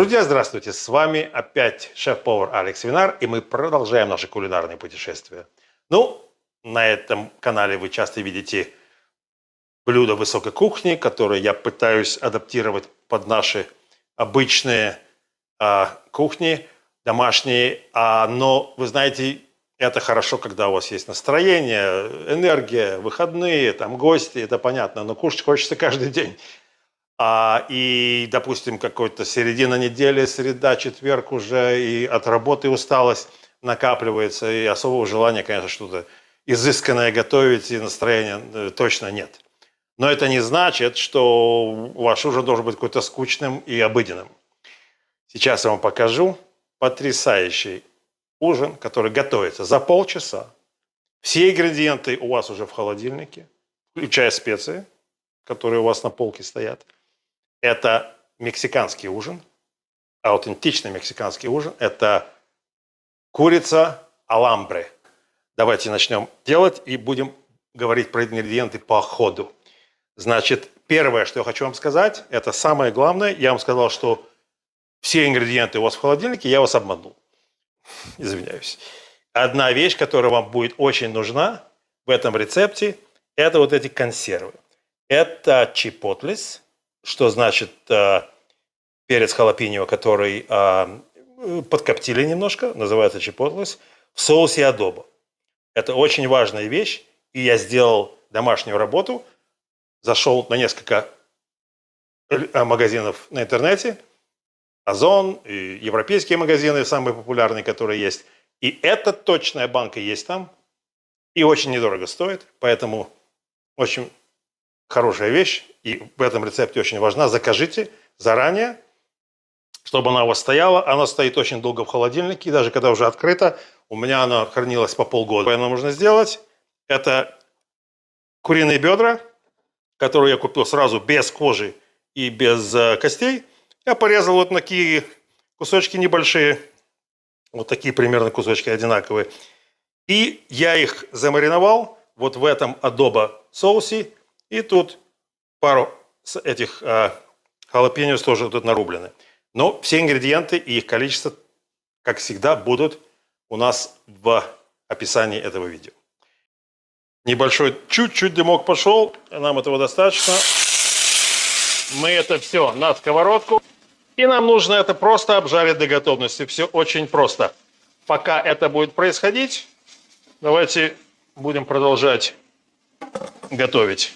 Друзья, здравствуйте! С вами опять шеф-повар Алекс Винар, и мы продолжаем наше кулинарное путешествие. На этом канале вы часто видите блюда высокой кухни, которые я пытаюсь адаптировать под наши обычные кухни, домашние. Но, вы знаете, это хорошо, когда у вас есть настроение, энергия, выходные, там гости, это понятно, но кушать хочется каждый день. И, допустим, какой-то середина недели, среда, четверг уже, и от работы усталость накапливается, и особого желания, конечно, что-то изысканное готовить, и настроения точно нет. Но это не значит, что ваш ужин должен быть какой-то скучным и обыденным. Сейчас я вам покажу потрясающий ужин, который готовится за полчаса. Все ингредиенты у вас уже в холодильнике, включая специи, которые у вас на полке стоят. Это мексиканский ужин, аутентичный мексиканский ужин. Это курица аламбре. Давайте начнем делать и будем говорить про ингредиенты по ходу. Значит, первое, что я хочу вам сказать, это самое главное. Я вам сказал, что все ингредиенты у вас в холодильнике, я вас обманул. Извиняюсь. Одна вещь, которая вам будет очень нужна в этом рецепте, это вот эти консервы. Это чипотлес, что значит перец халапеньо, который подкоптили немножко, называется чипотлес, в соусе адобо. Это очень важная вещь, и я сделал домашнюю работу, зашел на несколько магазинов на интернете, Озон, и европейские магазины, самые популярные, которые есть. И эта точная банка есть там, и очень недорого стоит, поэтому очень хорошая вещь, и в этом рецепте очень важна. Закажите заранее, чтобы она у вас стояла. Она стоит очень долго в холодильнике, и даже когда уже открыта, у меня она хранилась по полгода. Что нужно сделать? Это куриные бедра, которые я купил сразу без кожи и без костей. Я порезал вот такие кусочки небольшие, вот такие примерно кусочки одинаковые. И я их замариновал вот в этом адобо соусе. И тут пару этих халапеньо тоже тут нарублены. Но все ингредиенты и их количество, как всегда, будут у нас в описании этого видео. Небольшой чуть-чуть дымок пошел, нам этого достаточно. Мы это все на сковородку. И нам нужно это просто обжарить до готовности. Все очень просто. Пока это будет происходить, давайте будем продолжать готовить.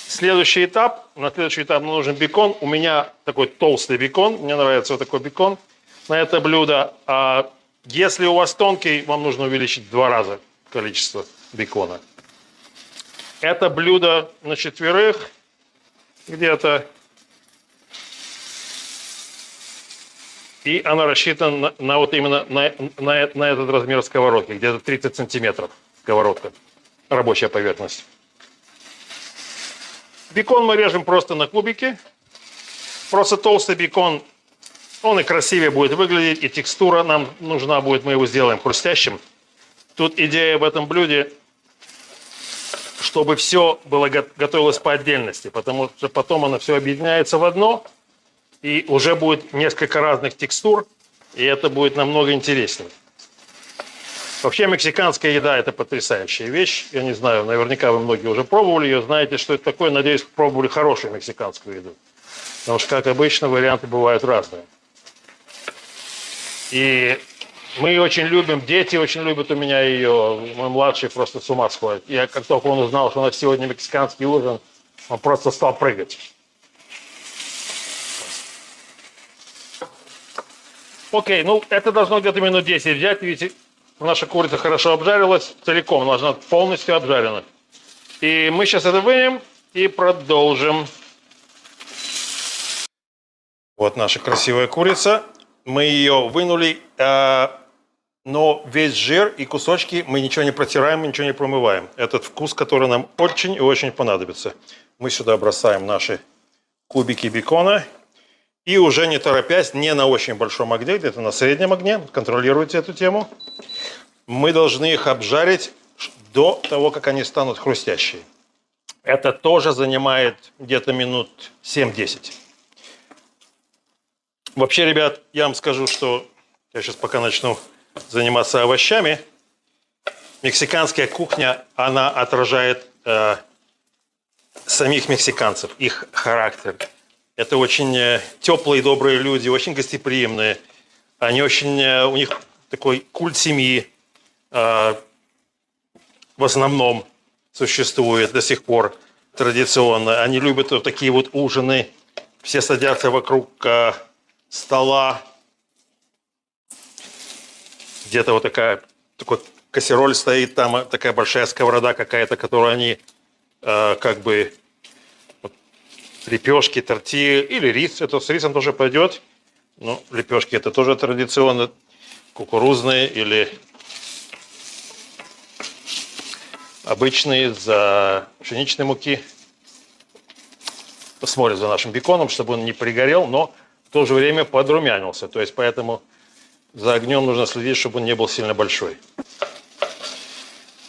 Следующий этап. На следующий этап нам нужен бекон. У меня такой толстый бекон. Мне нравится вот такой бекон на это блюдо. А если у вас тонкий, вам нужно увеличить в 2 раза количество бекона. Это блюдо на 4 где-то. И она рассчитана на вот именно на этот размер сковородки. Где-то 30 сантиметров сковородка. Рабочая поверхность. Бекон мы режем просто на кубики. Просто толстый бекон, он и красивее будет выглядеть, и текстура нам нужна будет, мы его сделаем хрустящим. Тут идея в этом блюде, чтобы все было готовилось по отдельности, потому что потом оно все объединяется в одно, и уже будет несколько разных текстур, и это будет намного интереснее. Вообще мексиканская еда – это потрясающая вещь. Я не знаю, наверняка вы многие уже пробовали ее, знаете, что это такое. Надеюсь, пробовали хорошую мексиканскую еду. Потому что, как обычно, варианты бывают разные. И мы очень любим, дети очень любят у меня ее. Мой младший просто с ума сходит. Я как только он узнал, что у нас сегодня мексиканский ужин, он просто стал прыгать. Окей, это должно где-то минут 10 взять. Видите, наша курица хорошо обжарилась, целиком должна полностью обжарена. И мы сейчас это вынем и продолжим. Вот наша красивая курица. Мы ее вынули, но весь жир и кусочки мы ничего не протираем, ничего не промываем. Этот вкус, который нам очень и очень понадобится. Мы сюда бросаем наши кубики бекона. И уже не торопясь, не на очень большом огне, где-то на среднем огне, контролируйте эту тему, мы должны их обжарить до того, как они станут хрустящие. Это тоже занимает где-то минут 7-10. Вообще, ребят, я вам скажу, что я сейчас пока начну заниматься овощами. Мексиканская кухня, она отражает самих мексиканцев, их характер. Это очень теплые, добрые люди, очень гостеприимные. Они очень, у них такой культ семьи в основном существует до сих пор традиционно. Они любят вот такие вот ужины. Все садятся вокруг стола. Где-то вот такой кассероль стоит, там такая большая сковорода какая-то, которую они как бы вот, лепешки, тортильи или рис. Это с рисом тоже пойдет. Ну, лепешки это тоже традиционно. Кукурузные или обычные из пшеничной муки. Посмотрим за нашим беконом, чтобы он не пригорел, но в то же время подрумянился. То есть поэтому за огнем нужно следить, чтобы он не был сильно большой.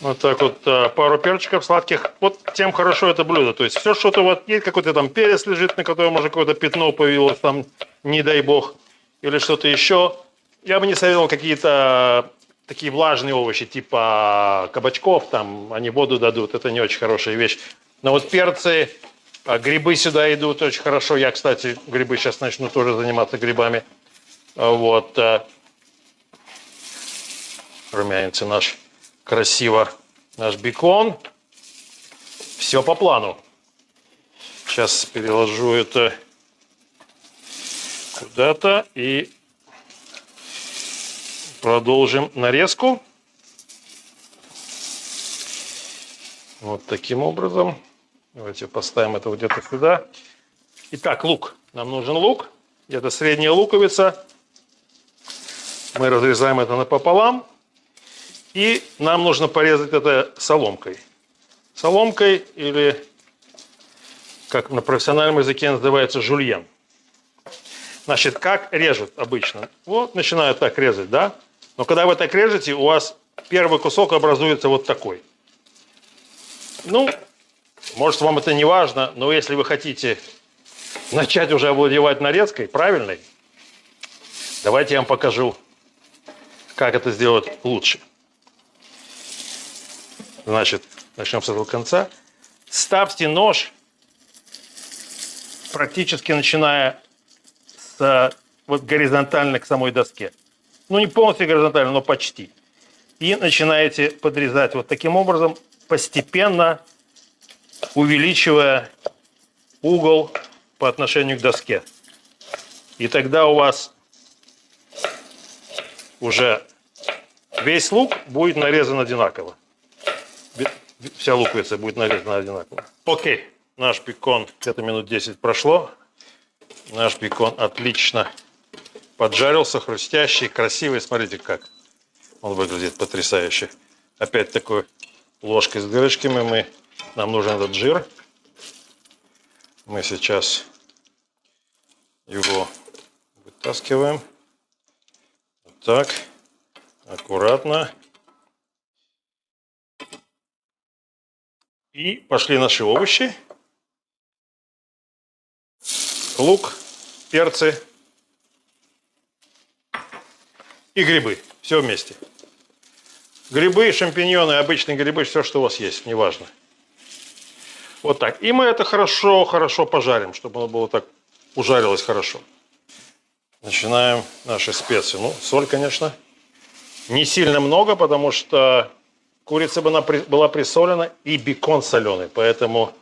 Вот так вот, пару перчиков сладких. Вот тем хорошо это блюдо. То есть все что-то вот есть, какой-то там перец лежит, на котором может какое-то пятно появилось, там, не дай бог, или что-то еще. Я бы не советовал какие-то такие влажные овощи, типа кабачков, там, они воду дадут, это не очень хорошая вещь. Но вот перцы, грибы сюда идут очень хорошо. Я, кстати, грибы сейчас начну тоже заниматься грибами. Вот. Румянится наш красиво, наш бекон. Все по плану. Сейчас переложу это куда-то и продолжим нарезку. Вот таким образом. Давайте поставим это где-то сюда. Итак, лук. Нам нужен лук. Где-то средняя луковица. Мы разрезаем это напополам. И нам нужно порезать это соломкой. Соломкой или, как на профессиональном языке называется, жульен. Значит, как режут обычно? Вот начинают так резать, да? Но когда вы так режете, у вас первый кусок образуется вот такой. Ну, может, вам это не важно, но если вы хотите начать уже овладевать нарезкой правильной, давайте я вам покажу, как это сделать лучше. Значит, начнем с этого конца. Ставьте нож, практически начиная с вот горизонтально к самой доске. Ну, не полностью горизонтально, но почти. И начинаете подрезать вот таким образом, постепенно увеличивая угол по отношению к доске. И тогда у вас уже весь лук будет нарезан одинаково. Вся луковица будет нарезана одинаково. Окей, наш бекон, где-то минут 10 прошло. Наш бекон отлично поджарился, хрустящий, красивый. Смотрите, как он выглядит потрясающе. Опять такой ложкой с дырочками нам нужен этот жир. Мы сейчас его вытаскиваем. Вот так, аккуратно. И пошли наши овощи. Лук, перцы и грибы. Все вместе. Грибы, шампиньоны, обычные грибы, все, что у вас есть, неважно. Вот так. И мы это хорошо пожарим, чтобы оно было так, ужарилось хорошо. Начинаем наши специи. Ну, соль, конечно. Не сильно много, потому что курица была присолена и бекон соленый. Поэтому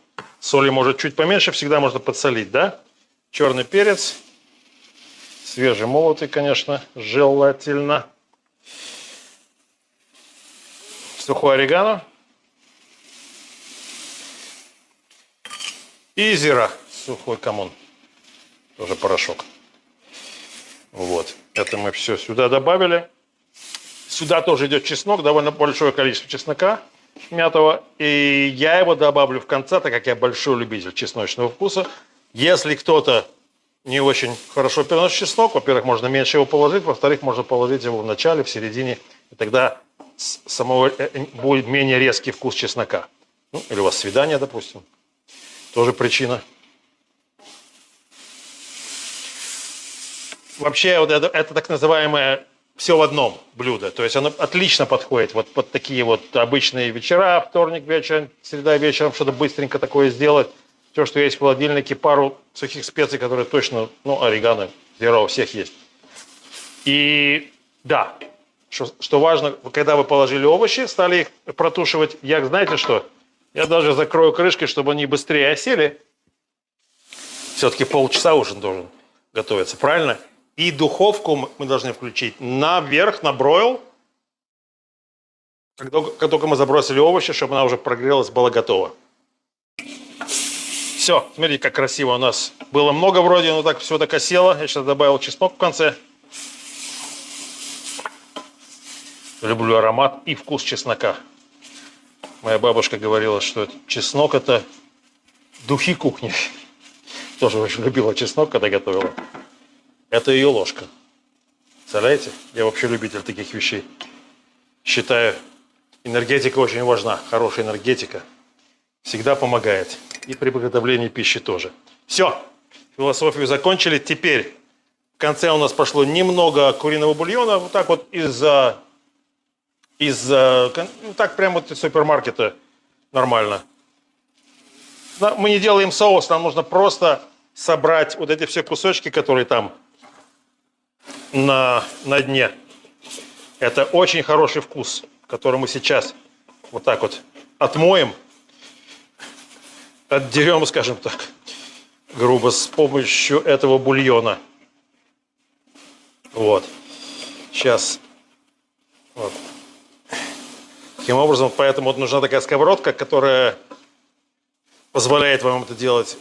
соли может чуть поменьше, всегда можно подсолить, да? Черный перец. Свежемолотый, конечно, желательно. Сухой орегано. И зира. Сухой камон. Тоже порошок. Вот. Это мы все сюда добавили. Сюда тоже идет чеснок. Довольно большое количество чеснока мятого. И я его добавлю в конце, так как я большой любитель чесночного вкуса. Если кто-то не очень хорошо переносит чеснок, во-первых, можно меньше его положить. Во-вторых, можно положить его в начале, в середине. И тогда будет менее резкий вкус чеснока. Ну, или у вас свидание, допустим. Тоже причина. вообще вот это так называемое все в одном блюдо. То есть оно отлично подходит вот под такие вот обычные вечера, вторник вечером, среда вечером, что-то быстренько такое сделать. Все, что есть в холодильнике, пару сухих специй, которые точно, ну, орегано, зеро у всех есть. И да, что важно, когда вы положили овощи, стали их протушивать, я, знаете что, я даже закрою крышкой, чтобы они быстрее осели. Все-таки полчаса ужин должен готовиться, правильно? И духовку мы должны включить наверх, на бройл, как только мы забросили овощи, чтобы она уже прогрелась, была готова. Все, смотрите, как красиво у нас. Было много вроде, но так все так осело. Я сейчас добавил чеснок в конце. Люблю аромат и вкус чеснока. Моя бабушка говорила, что чеснок – это духи кухни. Тоже очень любила чеснок, когда готовила. Это ее ложка. Представляете? Я вообще любитель таких вещей. Считаю, энергетика очень важна. Хорошая энергетика всегда помогает. И при приготовлении пищи тоже. Все, философию закончили. Теперь в конце у нас пошло немного куриного бульона. Вот так вот так прямо вот из супермаркета нормально. Мы не делаем соус, нам нужно просто собрать вот эти все кусочки, которые там на дне. Это очень хороший вкус, который мы сейчас вот так вот отмоем, отдерем, скажем так, грубо, с помощью этого бульона. Вот. Сейчас. Вот. Таким образом, поэтому вот нужна такая сковородка, которая позволяет вам это делать.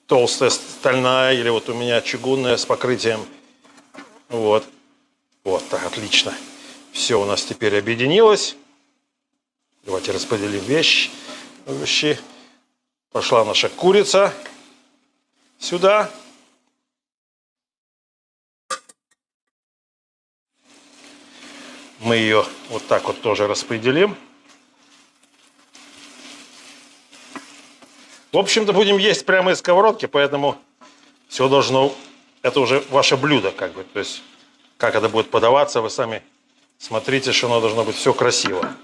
Толстая, стальная, или вот у меня чугунная с покрытием. Вот. Вот так, отлично. Все у нас теперь объединилось. Давайте распределим вещи. Пошла наша курица сюда. Мы ее вот так вот тоже распределим. В общем-то, будем есть прямо из сковородки, поэтому все должно... Это уже ваше блюдо, как бы. То есть, как это будет подаваться, вы сами смотрите, что оно должно быть все красиво.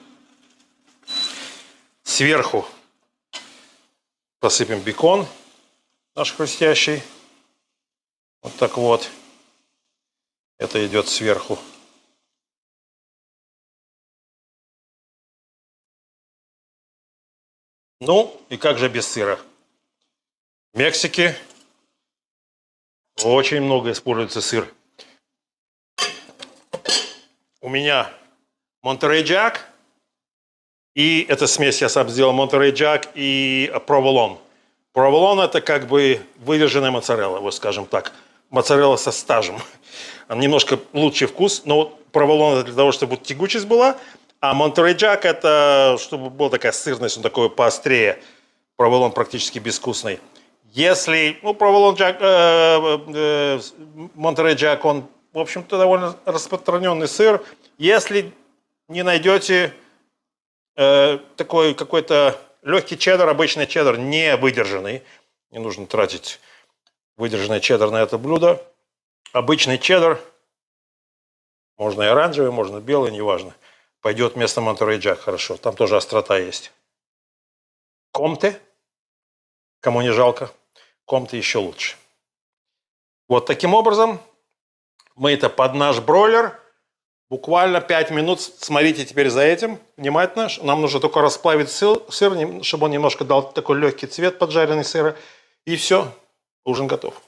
Сверху посыпем бекон наш хрустящий. Вот так вот. Это идет сверху. Ну, и как же без сыра? В Мексике очень много используется сыр. У меня Монтерей Джак. И эта смесь я сам сделал, Монтерей Джак и проволон. Проволон – это как бы выдержанная моцарелла, вот скажем так. Моцарелла со стажем. Она немножко лучший вкус, но проволон – это для того, чтобы тягучесть была. А Монтерей Джак – это чтобы была такая сырность, он такой поострее. Проволон практически безвкусный. Если, ну, проволон Джак, Монтерей Джак, он, в общем-то, довольно распространенный сыр. Если не найдете такой какой-то легкий чеддер, обычный чеддер, не выдержанный, не нужно тратить выдержанный чеддер на это блюдо. Обычный чеддер, можно и оранжевый, можно белый, неважно. Пойдет вместо Монтерей Джак хорошо. Там тоже острота есть. Комте, кому не жалко, комте еще лучше. Вот таким образом мы это под наш бройлер. Буквально 5 минут. Смотрите теперь за этим внимательно. Нам нужно только расплавить сыр, чтобы он немножко дал такой легкий цвет поджаренный сыра. И все, ужин готов.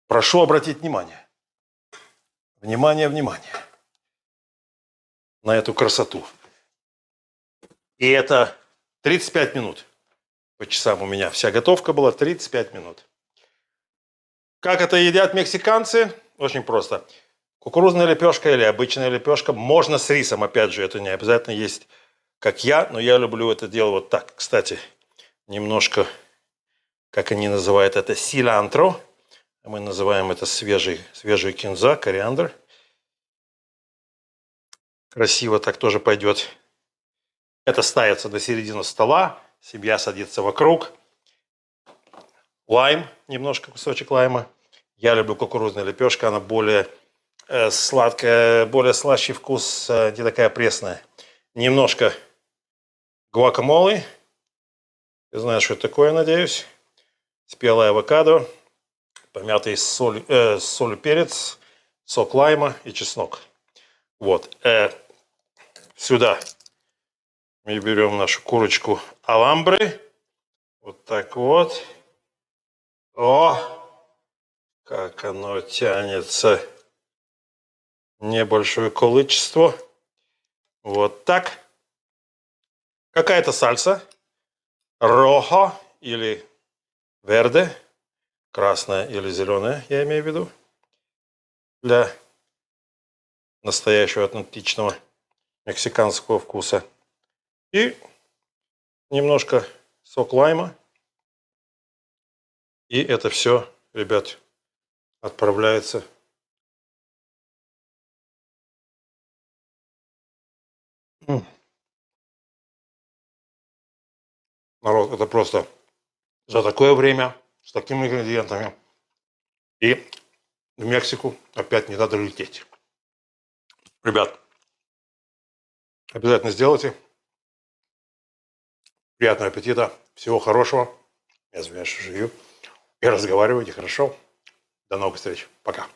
Прошу обратить внимание. Внимание, внимание на эту красоту. И это 35 минут. По часам у меня вся готовка была 35 минут. Как это едят мексиканцы? Очень просто. Кукурузная лепешка или обычная лепешка. Можно с рисом, опять же, это не обязательно есть, как я, но я люблю это дело вот так. Кстати, немножко, как они называют это, силантро. Мы называем это свежий кинза, кориандр. Красиво так тоже пойдет. Это ставится до середины стола. Семья садится вокруг. Лайм, немножко кусочек лайма. Я люблю кукурузную лепешку, она более сладкая, более слаще вкус, не такая пресная. Немножко гуакамоле. Ты знаешь, что это такое, надеюсь. Спелый авокадо, помятый соль, перец, сок лайма и чеснок. Вот. Сюда мы берем нашу курочку аламбры. Вот так вот. О, как оно тянется. Небольшое количество. Вот так. Какая-то сальса. Рохо или верде. Красная или зеленая, я имею в виду. Для настоящего аутентичного мексиканского вкуса. И немножко сок лайма. И это все, ребят, отправляется народ, это просто за такое время, с такими ингредиентами. И в Мексику опять не надо лететь. Ребят, обязательно сделайте. Приятного аппетита. Всего хорошего. Я извиняюсь, что живу. И разговаривайте хорошо. До новых встреч. Пока.